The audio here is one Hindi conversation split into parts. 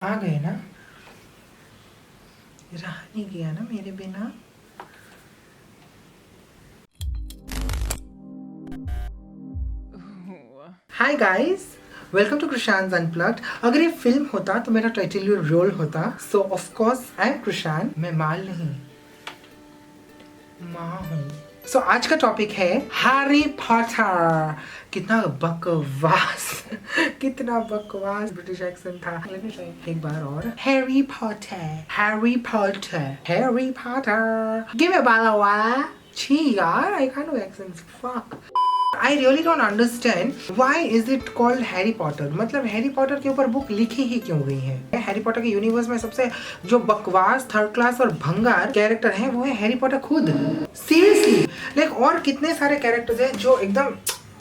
आ गए ना, रहा नहीं गया ना मेरे बिना। Hi guys, welcome to Krishant unplugged. अगर ये फिल्म होता तो मेरा टाइटल रोल होता। So of course I am Krishant. मैं माल नहीं, माँ हूँ। सो आज का टॉपिक है हैरी पॉटर। कितना बकवास कितना बकवास ब्रिटिश एक्सेंट था। Let me try एक बार और। Harry Potter, Harry Potter, Harry Potter, give me बाला। छी यार, I can't do accents. Fuck. I really don't understand why is it called Harry Potter। मतलब हैरी पॉटर के ऊपर बुक लिखी ही क्यों गई है। हैरी पॉटर के यूनिवर्स में सबसे जो बकवास, थर्ड क्लास और भंगार कैरेक्टर है वो है हैरी पॉटर खुद। सीरियसली, लाइक और कितने सारे कैरेक्टर्स हैं जो एकदम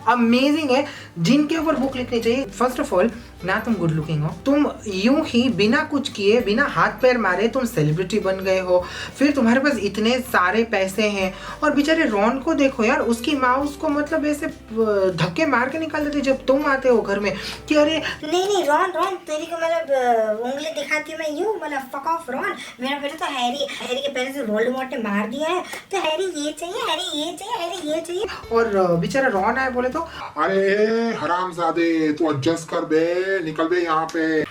अमेजिंग है, जिनके ऊपर बुक लिखनी चाहिए। फर्स्ट ऑफ ऑल, ना तुम गुड लुकिंग हो, तुम यूं ही बिना कुछ किए, बिना हाथ पैर मारे तुम सेलिब्रिटी बन गए हो। फिर तुम्हारे पास इतने सारे पैसे हैं। और बेचारे रॉन को देखो यार, उसकी माँ उसको मतलब ऐसे धक्के मार के निकाल देती जब तुम आते हो घर में कि अरे नहीं रॉन रॉन तेरी को मतलब उंगली दिखाती हूँ मैं यूं, मतलब फक ऑफ रॉन। मेरा बेटा तो हैरी के पेरेंट्स वोल्डेमॉर्ट ने मार दिया है, तो हैरी ये चाहिए, हैरी ये चाहिए, हैरी ये चाहिए। और बेचारा रॉन आए बोले तो अरे हरामजादे, तू एडजस्ट कर बे, निकल बे यहाँ पे।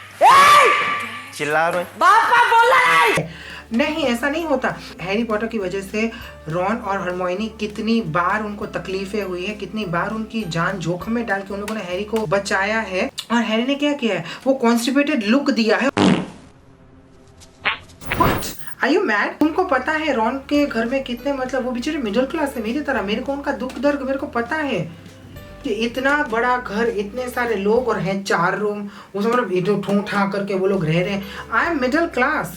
चिल्ला रहे बापा बोला है। नहीं, ऐसा नहीं होता। हैरी पॉटर की वजह से रॉन और हरमोइनी कितनी बार उनको तकलीफें हुई है, कितनी बार उनकी जान जोखिम में डाल के उन लोगों ने हैरी को बचाया है। और हैरी ने क्या किया है, वो कॉन्स्टिपेटेड लुक दिया है। Are you mad? तुमको पता है रॉन के घर में कितने, मतलब वो बेचारे मिडिल क्लास है मेरी तरह। मेरे को उनका दुख दर्द मेरे को पता है कि इतना बड़ा घर, इतने सारे लोग और हैं 4 रूम, उसमें मतलब ठूं ठा करके वो लोग रह रहे हैं। आई एम मिडिल क्लास,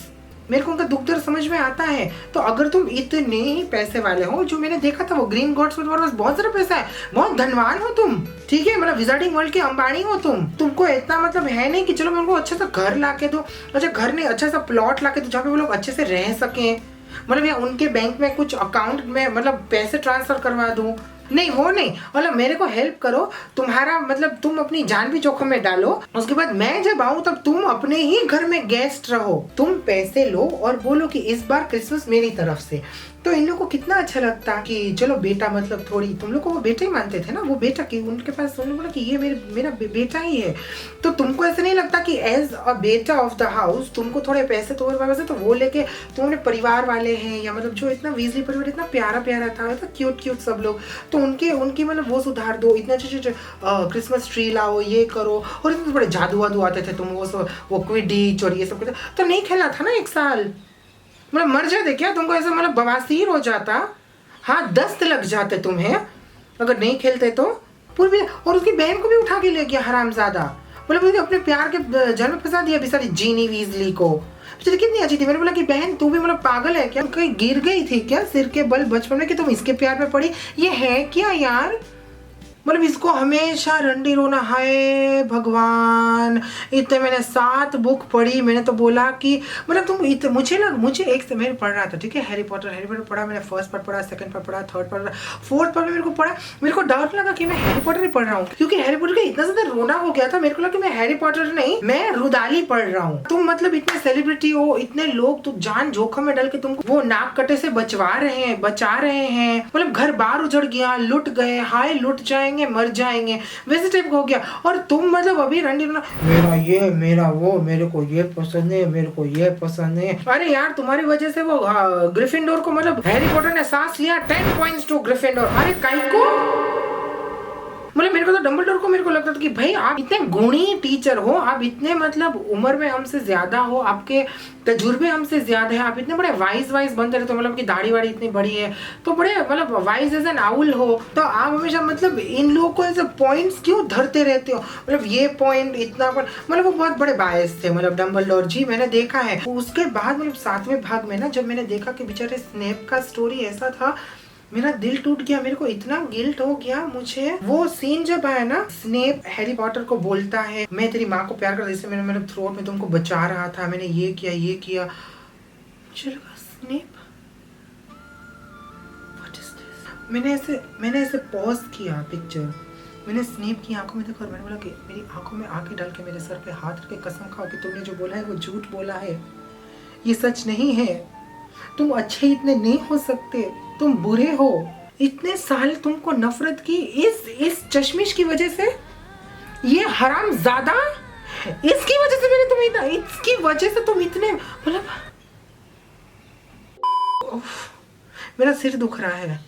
मेरे को उनका दुख दर्द समझ में आता है। तो अगर तुम इतने ही पैसे वाले हो, जो मैंने देखा था वो ग्रीन गॉड्स में तुम्हारे पास बहुत सारा पैसा है, बहुत धनवान हो तुम, ठीक है, मतलब विजार्डिंग वर्ल्ड के अंबानी हो तुमको इतना मतलब है नहीं कि चलो मैं उनको अच्छा सा घर ला के दो, अच्छा घर नहीं, अच्छा सा प्लॉट ला के दो जहाँ पे वो लोग अच्छे से रह सकें, मतलब या उनके बैंक में कुछ अकाउंट में मतलब पैसे ट्रांसफर करवा दूं। नहीं, वो नहीं, मतलब मेरे को हेल्प करो। तुम्हारा मतलब तुम अपनी जान भी जोखिम में डालो, उसके बाद मैं जब आऊं तब तुम अपने ही घर में गेस्ट रहो। तुम पैसे लो और बोलो कि इस बार क्रिसमस मेरी तरफ से। तो इन लोगों को कितना अच्छा लगता कि चलो बेटा, मतलब थोड़ी तुम लोग को वो बेटा ही मानते थे ना, वो बेटा की उनके पास उन्होंने बोला कि ये मेरा बेटा ही है। तो तुमको ऐसा नहीं लगता कि एज अ बेटा ऑफ द हाउस तुमको थोड़े पैसे तुम्हारे पास है तो वो लेके तुम अपने परिवार वाले हैं, या मतलब जो इतना वीजली परिवार इतना प्यारा प्यारा था, क्यूट सब लोग, तो उनकी मतलब वो सुधार दो, इतने अच्छे क्रिसमस ट्री लाओ, ये करो। और इतने बड़े जादू वादू आते थे, तुम वो क्विडिच और ये सब तो नहीं खेला था ना 1 साल, मतलब मर जाते क्या तुमको ऐसा, मतलब बवासीर हो जाता, हाँ दस्त लग जाते तुम्हें अगर नहीं खेलते तो। पूरी, और उसकी बहन को भी उठा के ले गया हरामजादा, मतलब उसने अपने प्यार के जल में फंसा दिया बेचारी जीनी वीजली को। बेचारी कितनी अच्छी थी। मैंने बोला कि बहन तू भी मतलब पागल है क्या, कहीं गिर गई थी क्या सिर के बल बचपन में कि तुम इसके प्यार में पड़ी। ये है क्या यार, मतलब इसको हमेशा रंडी रोना। हाय भगवान, इतने मैंने 7 बुक पढ़ी, मैंने तो बोला कि मतलब तुम मुझे एक से मैं पढ़ रहा था, ठीक है, हैरी पॉटर पढ़ा मैंने। फर्स्ट पार्ट पढ़ा, सेकंड पार्ट पढ़ा, थर्ड पार्ट पढ़ा, फोर्थ पार्ट में मेरे को पढ़ा, मेरे को डाउट लगा कि मैं हैरी पॉटर ही पढ़ रहा हूँ, क्योंकि हैरी पॉटर का इतना ज्यादा रोना हो गया था। मेरे को लगा कि मैं हैरी पॉटर नहीं, मैं रुदाली पढ़ रहा हूँ। तुम मतलब इतने सेलिब्रिटी हो, इतने लोग तुम जान जोखिम में डाल के तुमको वो नाक कटे से बचा रहे हैं, मतलब घर बार उजड़ गया, लुट गए, हाय लुट जाएंगे, मर जाएंगे, वैसे टाइप का हो गया। और तुम मतलब अभी रंडी रोना, मेरा ये मेरा वो, मेरे को ये पसंद है, मेरे को ये पसंद है। अरे यार तुम्हारी वजह से वो ग्रिफिंडोर को मतलब हैरी पॉटर ने सांस लिया 10 पॉइंट्स टू ग्रिफिंडोर। अरे काई को, मतलब मेरे को तो डंबलडोर को मेरे को लगता था कि भाई आप इतने गुणी टीचर हो, आप इतने मतलब उम्र में हमसे ज्यादा हो, आपके तजुर्बे हमसे ज्यादा है, आप इतने बड़े वाइज बनते रहते हो, मतलब की दाढ़ी वाड़ी इतनी बड़ी है तो बड़े मतलब वाइज एज एन आउल हो, तो आप हमेशा मतलब इन लोगों को ऐसे पॉइंट्स क्यों धरते रहते हो, मतलब ये पॉइंट इतना पॉइंट, मतलब वो बहुत बड़े बायस थे मतलब डंबलडोर जी, मैंने देखा है। उसके बाद मतलब 7वें भाग में ना जब मैंने देखा कि बेचारे स्नेप का स्टोरी ऐसा था, मेरा दिल टूट गया, मेरे को इतना गिल्ट हो गया। मुझे वो सीन जब आया ना, स्नेप हैरी पॉटर को बोलता है मैं तेरी माँ को प्यार करता, इससे मैंने मतलब थ्रू आउट में तुमको बचा रहा था, मैंने ये किया। मुझे लगा स्नेप व्हाट इज दिस। मैंने ऐसे पॉज किया पिक्चर मैंने स्नेप की आंखों में देखा और मैंने बोला कि मेरी आंखों में आंखें डाल के मेरे सर पे हाथ रख के कसम खाओ कि तुमने जो बोला है वो झूठ बोला है, ये सच नहीं है। तुम अच्छे इतने नहीं हो सकते, तुम बुरे हो। इतने साल तुमको नफरत की इस चश्मिश की वजह से, ये हरामजादा, इसकी वजह से मैंने तुम्हें इतना, इसकी वजह से तुम इतने, मतलब मेरा सिर दुख रहा है।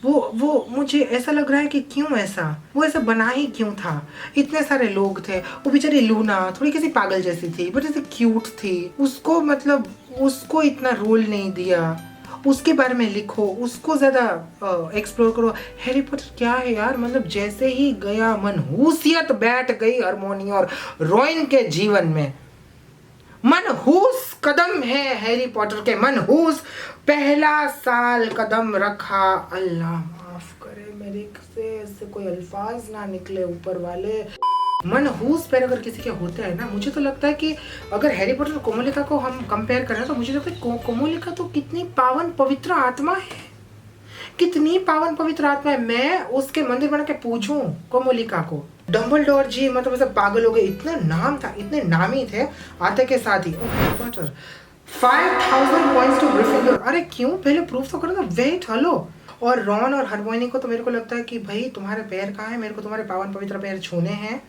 वो मुझे ऐसा लग रहा है कि क्यों ऐसा, वो ऐसा बना ही क्यों था। इतने सारे लोग थे, वो बेचारी लूना थोड़ी किसी पागल जैसी थी बट ऐसे क्यूट थी, उसको मतलब उसको इतना रोल नहीं दिया, उसके बारे में लिखो, उसको ज्यादा एक्सप्लोर करो। हैरी पॉटर क्या है यार, मतलब जैसे ही गया मनहूसियत बैठ गई हरमोनी और रोइन के जीवन में। मनहूस कदम है हैरी पॉटर के, मनहूस पहला साल कदम रखा। अल्लाह माफ करे मेरे से, ऐसे कोई अल्फाज ना निकले ऊपर वाले। मनहूस पैर अगर किसी के होते हैं ना, मुझे तो लगता है कि अगर हैरी पॉटर और कोमोलिका को हम कंपेयर करें तो मुझे लगता है कोमोलिका तो कितनी पावन पवित्र आत्मा है, कितनी पावन पवित्र आत्मा है। मैं उसके मंदिर बना के पूछूं कोमोलिका को। डम्बलडोर जी मतलब ऐसे पागल हो गए, इतना नाम था, इतने नामी थे आते के साथ ही। 5000 पॉइंट्स टू ग्रिफिंडोर। अरे क्यों, पहले प्रूफ तो करो ना, वेट हेलो। और रॉन और हरमोनी को तो मेरे को लगता है कि भाई तुम्हारे पैर कहाँ हैं, मेरे को तुम्हारे पावन पवित्र पैर छूने हैं,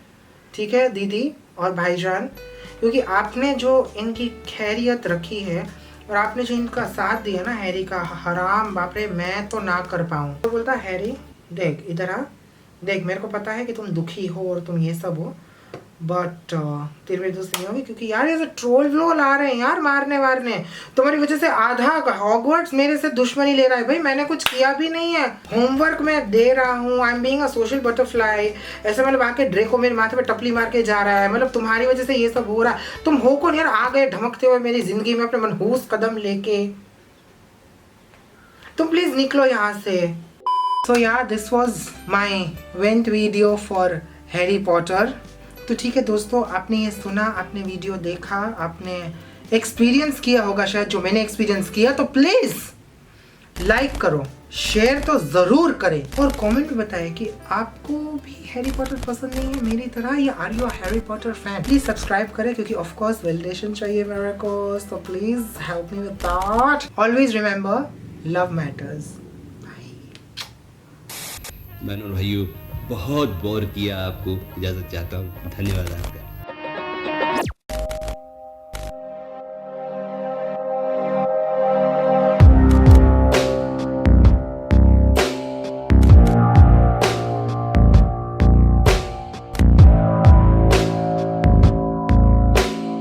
ठीक है दीदी और भाईजान, क्योंकि आपने जो इनकी खैरियत रखी है और आपने जो इनका साथ दिया ना हैरी का, हराम बाप रे, मैं तो ना कर पाऊँ। तो बोलता हैरी देख इधर आ, देख मेरे को पता है कि तुम दुखी हो और तुम ये सब हो, बट तेरे मेरी दोस्त नहीं होगी, क्योंकि यार ऐसे ट्रोल व्लोल आ रहे हैं यार मारने वारने, तुम्हारी वजह से आधा हॉगवर्ट्स मेरे से दुश्मनी ले रहा है। भाई मैंने कुछ किया भी नहीं है, होमवर्क मैं दे रहा हूँ, I am being a social butterfly. ऐसे मतलब आके ड्रेको मेरे माथे पे टपली मार के जा रहा है, मतलब तुम्हारी वजह से ये सब हो रहा है। तुम हो कौन यार, आ गए ढमकते हुए मेरी जिंदगी में अपने मनहूस कदम लेके, तुम प्लीज निकलो यहाँ से। So yeah, this was my went video for Harry Potter। तो ठीक है दोस्तों, आपने ये सुना, आपने वीडियो देखा, आपने एक्सपीरियंस किया होगा शायद जो मैंने एक्सपीरियंस किया, तो प्लीज लाइक करो, शेयर तो जरूर करें और कमेंट में बताएं कि आपको भी हैरी पॉटर पसंद नहीं है मेरी तरह, या are you Harry Potter fan. Please subscribe करें क्योंकि ऑफ कोर्स वैलिडेशन चाहिए मेरे को, so please help me with that. Always remember, love matters. मैंने और भाइयों बहुत बोर किया आपको, इजाज़त चाहता हूँ, धन्यवाद आपका।